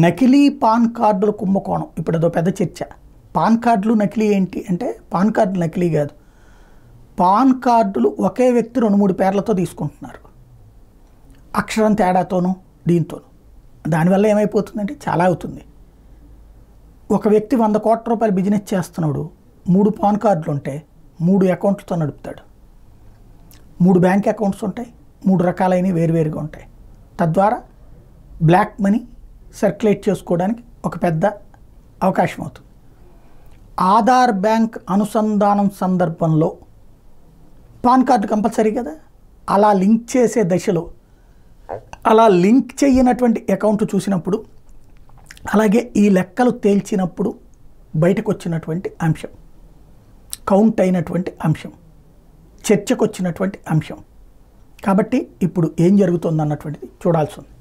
నకిలీ పాన్ కార్డుల కుంభకోణం ఇప్పుడు అదో పెద్ద చర్చ. పాన్ కార్డులు నకిలీ ఏంటి అంటే, పాన్ కార్డులు నకిలీ కాదు, పాన్ కార్డులు ఒకే వ్యక్తి 2-3 పేర్లతో తీసుకుంటున్నారు, అక్షరం తేడాతోనూ దీంతోనూ. దానివల్ల ఏమైపోతుందంటే చాలా అవుతుంది. ఒక వ్యక్తి 100 కోట్ల రూపాయలు బిజినెస్ చేస్తున్నాడు, 3 పాన్ కార్డులు ఉంటే 3 అకౌంట్లతో నడుపుతాడు, 3 బ్యాంక్ అకౌంట్స్ ఉంటాయి, 3 రకాలైనవి వేరువేరుగా ఉంటాయి. తద్వారా బ్లాక్ మనీ సర్క్యులేట్ చేసుకోవడానికి ఒక పెద్ద అవకాశం అవుతుంది. ఆధార్ బ్యాంక్ అనుసంధానం సందర్భంలో పాన్ కార్డు కంపల్సరీ కదా, అలా లింక్ చేసే దశలో అలా లింక్ చేయనటువంటి అకౌంట్ చూసినప్పుడు, అలాగే ఈ లెక్కలు తేల్చినప్పుడు బయటకు వచ్చినటువంటి అంశం, కౌంట్ అయినటువంటి అంశం, చర్చకు వచ్చినటువంటి అంశం. కాబట్టి ఇప్పుడు ఏం జరుగుతుంది అన్నటువంటిది చూడాల్సి ఉంది.